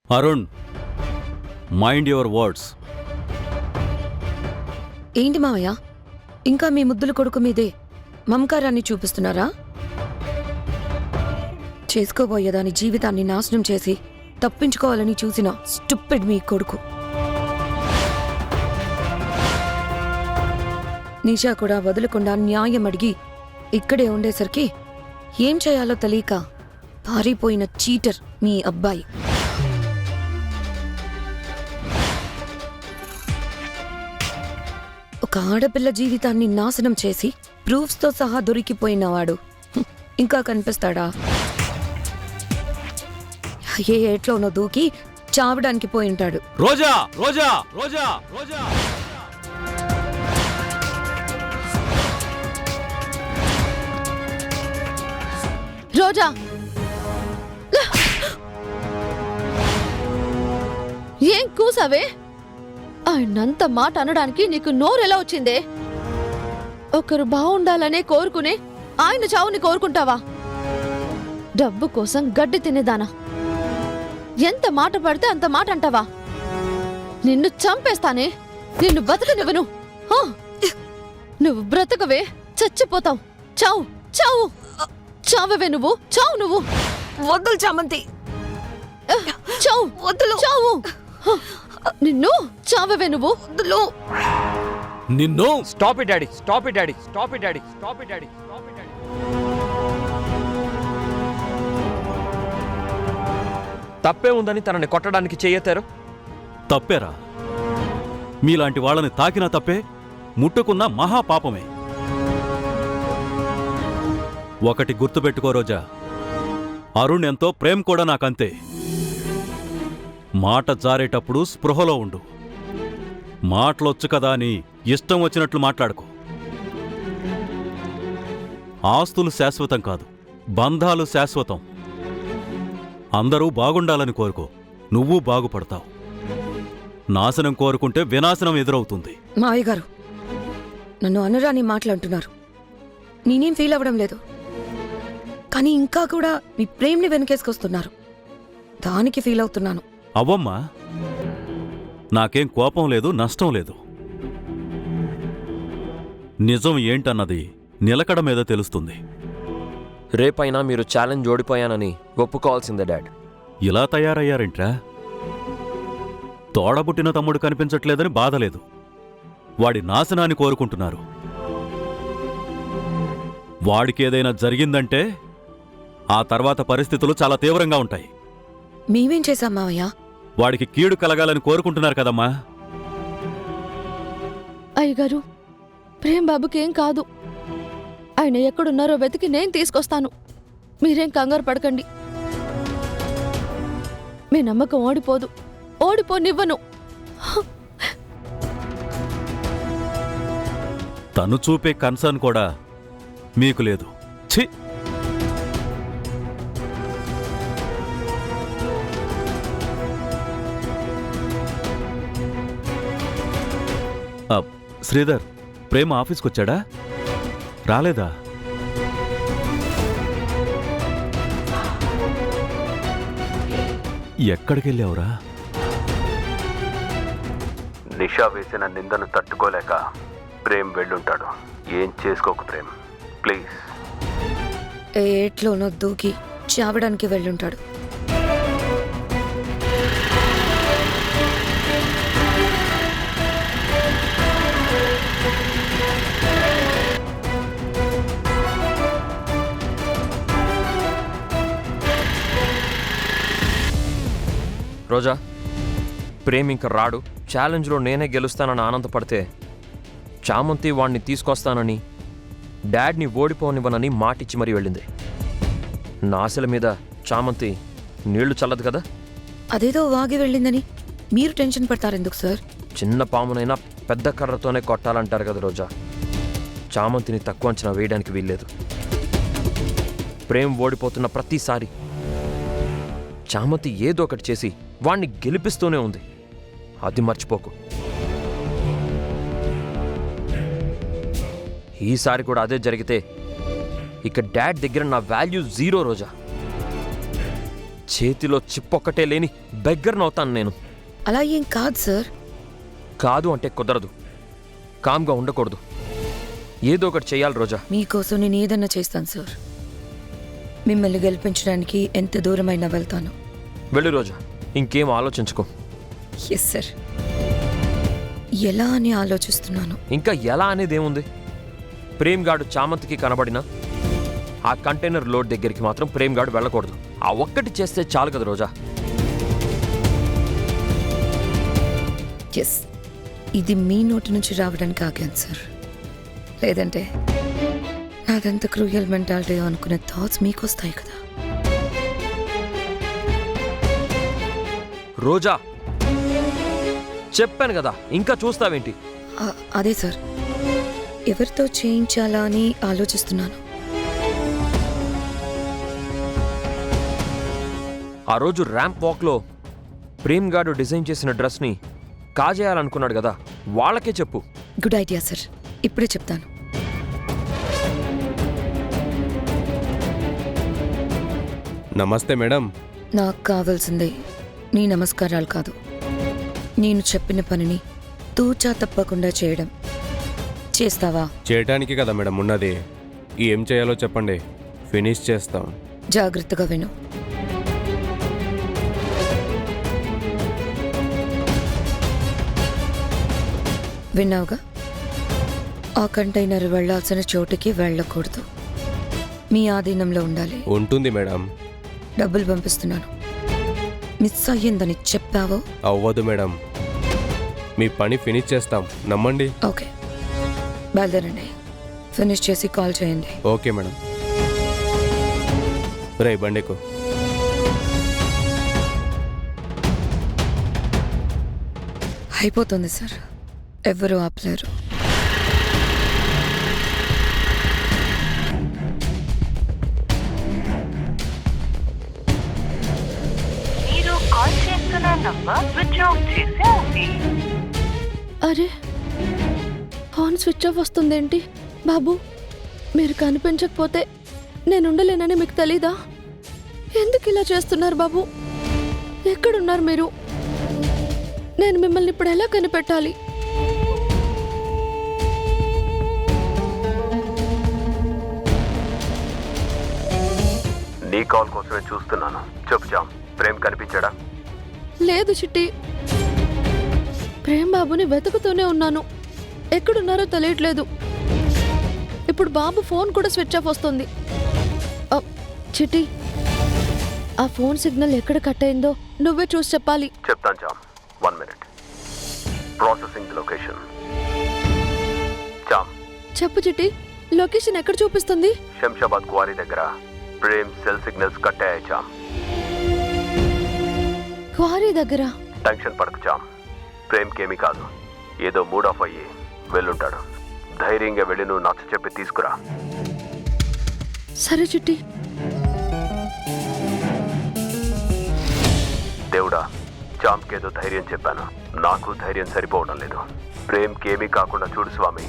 Arun, mind your words. ఏంటి మావయ్య, ఇంకా మీ ముద్దుల కొడుకు మీదే మమకారాన్ని చూపిస్తున్నారా? చేసుకోబోయేదాని జీవితాన్ని నాశనం చేసి తప్పించుకోవాలని చూసిన స్టూపిడ్ మీ కొడుకు. నిషా కూడా వదలకుండా న్యాయం అడిగి ఇక్కడే ఉండేసరికి ఏం చేయాలో తెలియక పారిపోయిన చీటర్ మీ అబ్బాయి. ఒక ఆడపిల్ల జీవితాన్ని నాశనం చేసి ప్రూఫ్స్తో సహా దొరికిపోయినవాడు ఇంకా కనిపిస్తాడా? ఏ ఏట్లోనో దూకి చావడానికి పోయి ఉంటాడు. రోజా రోజా రోజా రోజా రోజా, ఏం కూసావే? ఆయనంత మాట అనడానికి నీకు నోరెలా వచ్చిందే? ఒకరు బాగుండాలనే కోరుకునే ఆయన చావుని కోరుకుంటావా? డబ్బు కోసం గడ్డి తినేదానా? ఎంత మాట పడితే అంత మాట అంటావా? నిన్ను చంపేస్తానే, నిన్ను బతకనివ్వను. నువ్వు బ్రతకవే, చచ్చిపోతావు. చావు చావు చావవే నువ్వు, చావు నువ్వు. వద్దులు చామంతి, చావు వద్దులు, చావు. నిన్ను చావవే నువ్వు. వద్దులు, నిన్ను. Stop it daddy, stop it daddy, stop it daddy, stop it daddy, stop it daddy. తప్పే ఉందని తనని కొట్టడానికి చెయ్యెత్తారు. తప్పేరా? మీలాంటి వాళ్ళని తాకినా తప్పే, ముట్టుకున్న మహాపాపమే. ఒకటి గుర్తుపెట్టుకో రోజా, అరుణ్ ఎంతో ప్రేమ కూడా నాకంతే. మాట జారేటప్పుడు స్పృహలో ఉండు. మాటలొచ్చు కదా అని ఇష్టం వచ్చినట్లు మాట్లాడుకో. ఆస్తులు శాశ్వతం కాదు, బంధాలు శాశ్వతం. అందరూ బాగుండాలని కోరుకో, నువ్వు బాగుపడతావు. నాశనం కోరుకుంటే వినాశనం ఎదురవుతుంది. మావయ్య గారు, నన్ను అనరాని మాటలంటున్నారు. నేనేం ఫీల్ అవ్వడం లేదు, కానీ ఇంకా కూడా మీ ప్రేమని వెనకేసుకొస్తున్నారు. దానికి ఫీల్ అవుతున్నాను. అవ్వమ్మా, నాకేం కోపం లేదు, నష్టం లేదు. నిజం ఏంటన్నది నిలకడ మీద తెలుస్తుంది. రేపైనా మీరు ఛాలెంజ్ ఓడిపోయానని ఒప్పుకోవాల్సిందే డాడ్. ఇలా తయారయ్యారేంట్రా? తోడబుట్టిన తమ్ముడు కనిపించట్లేదని బాధలేదు, వాడి నాశనాన్ని కోరుకుంటున్నారు. వాడికేదైనా జరిగిందంటే ఆ తర్వాత పరిస్థితులు చాలా తీవ్రంగా ఉంటాయి. మేమేం చేశాం మావయ్య? వాడికి కీడు కలగాలని కోరుకుంటున్నారు కదమ్మా. అయ్యగారు, ప్రేమ్ బాబుకేం కాదు. ఆయన ఎక్కడున్నారో వెతికి నేను తీసుకొస్తాను. మీరేం కంగారు పడకండి. మీ నమ్మకం ఓడిపోదు, ఓడిపోనివ్వను. తను చూపే కన్సర్న్ కూడా మీకు లేదు. ఛీ! శ్రీధర్, ప్రేమ ఆఫీస్కొచ్చాడా? రాలేదా? ఎక్కడికెళ్ళావురా? నిషా వేసిన నిందను తట్టుకోలేక ప్రేమ్ వెళ్ళుంటాడు. ఏం చేసుకోకు ప్రేమ్, ప్లీజ్. ఏ ఏట్లోనో దూకి చావడానికి వెళ్ళుంటాడు. రోజా, ప్రేమ్ ఇంక రాడు, ఛాలెంజ్లో నేనే గెలుస్తానని ఆనందపడితే చామంతి వాణ్ణి తీసుకొస్తానని, డాడ్ని ఓడిపోనివ్వనని మాటిచ్చి మరీ వెళ్ళింది. నా ఆశల మీద చామంతి నీళ్లు చల్లదు కదా. అదేదో వాగి వెళ్ళిందని మీరు టెన్షన్ పడతారెందుకు సార్? చిన్న పామునైనా పెద్ద కర్రతోనే కొట్టాలంటారు కదా రోజా. చామంతిని తక్కువ అంచనా వేయడానికి వీల్లేదు. ప్రేమ్ ఓడిపోతున్న ప్రతిసారి చామంతి ఏదో ఒకటి చేసి వాణ్ణి గెలిపిస్తూనే ఉంది. అది మర్చిపోకు. ఈసారి కూడా అదే జరిగితే ఇక డాడ్ దగ్గర నా వాల్యూ జీరో రోజా. చేతిలో చిప్పొక్కటే లేని బెగ్గర్నవుతాను నేను. అలా ఏం కాదు సార్. కాదు అంటే కుదరదు. కామ్గా ఉండకూడదు. ఏదో ఒకటి చెయ్యాలి రోజా. మీకోసం నేను ఏదన్నా చేస్తాను సార్. మిమ్మల్ని గెలిపించడానికి ఎంత దూరమైనా వెళ్తాను. వెళ్ళు రోజా, ఇంకేం ఆలోచించుకో. Yes sir. ఎలా అని ఆలోచిస్తున్నాను. ఇంకా ఎలా అనేది ఏముంది? ప్రేమ్ గాడు చామంతికి కనబడినా ఆ కంటైనర్ లోడ్ దగ్గరికి మాత్రం ప్రేమ్ గాడు వెళ్ళకూడదు. ఆ ఒక్కటి చేస్తే చాలు కదా రోజా. ఎస్, ఇది మీ నోటి నుంచి రావడానికి ఆగాను సార్. లేదంటే నాదంత క్రూయల్ మెంటాలిటీ అనుకునే థాట్స్ మీకు వస్తాయి కదా. రోజా, చెప్పాను కదా, ఇంకా చూస్తావేంటి? అదే సార్, ఎవరితో చేయించాలా అని ఆలోచిస్తున్నాను. ఆ రోజు ర్యాంప్ వాక్లో ప్రేమ్ గాడు డిజైన్ చేసిన డ్రెస్ని కాజేయాలనుకున్నాడు కదా, వాళ్ళకే చెప్పు. గుడ్ ఐడియా సార్, ఇప్పుడే చెప్తాను. నమస్తే మేడం. నాకు కావాల్సిందే నీ నమస్కారాలు కాదు, నేను చెప్పిన పనిని తూచా తప్పకుండా చేయడం. చేస్తావా? చేయటానికి కదా మేడం ఉన్నది. ఏం చేయాలో చెప్పండి, ఫినిష్ చేస్తాం. జాగ్రత్తగా విను. విన్నావుగా? ఆ కంటైనర్ వెళ్లాల్సిన చోటుకి వెళ్ళకూడదు. మీ ఆధీనంలో ఉండాలి. ఉంటుంది మేడం. డబ్బులు పంపిస్తున్నాను. మిస్ అయ్యిందని చెప్పావో? అవ్వదు మేడం, మీ పని ఫినిష్ చేస్తాం, నమ్మండి. ఓకే, బయలుదేరండి. ఫినిష్ చేసి కాల్ చేయండి. Okay madam. రే బండికు. అయిపోతుంది సార్, ఎవ్వరూ ఆపలేరు. మీరు కాల్ చేస్తున్న నంబర్ స్విచ్ ఆఫ్ చేసి ఉంది. అరే, ఫోన్ స్విచ్ ఆఫ్ వస్తుందేంటి? బాబు, మీరు కనిపించకపోతే నేనుండలేనని మీకు తెలీదా? ఎందుకు ఇలా చేస్తున్నారు బాబు? ఎక్కడున్నారు మీరు? నేను మిమ్మల్ని ఇప్పుడు ఎలా కనిపెట్టాలి? నీ కాల్ కోసమే చూస్తున్నాను. చెప్పు జామ్, ప్రేమ్ కనిపించాడా? లేదు చిట్టి, ప్రేమ్ బాబుని వెతుకుతూనే ఉన్నాను. ఎక్కడున్నారో తెలియట్లేదు. ఇప్పుడు బాబు ఫోన్ కూడా స్విచ్ ఆఫ్ వస్తుంది. చిట్టి, ఆ ఫోన్ సిగ్నల్ ఎక్కడ కట్ అయిందో నువ్వే చూసి చెప్పాలి. చెప్తాను jam, 1 minute. Processing the location. Jam, చెప్పు చిట్టి, లొకేషన్ ఎక్కడ చూపిస్తుంది? శంషాబాద్ క్వారీ దగ్గర ప్రేమ్ సెల్ సిగ్నల్స్ కట్ అయ్యాయి జామ్. క్వారీ దగ్గర? టెన్షన్ పడకు జామ్, ప్రేమ్కేమీ కాదు. ఏదో మూడ్ ఆఫ్ అయ్యి వెళ్ళుంటాడు. ధైర్యంగా వెళ్ళి నువ్వు నచ్చ చెప్పి తీసుకురా. సరే చిట్టి. దేవుడా, జామ్కేదో ధైర్యం చెప్పాను, నాకు ధైర్యం సరిపోవడం లేదు. ప్రేమ్కేమీ కాకుండా చూడు స్వామి.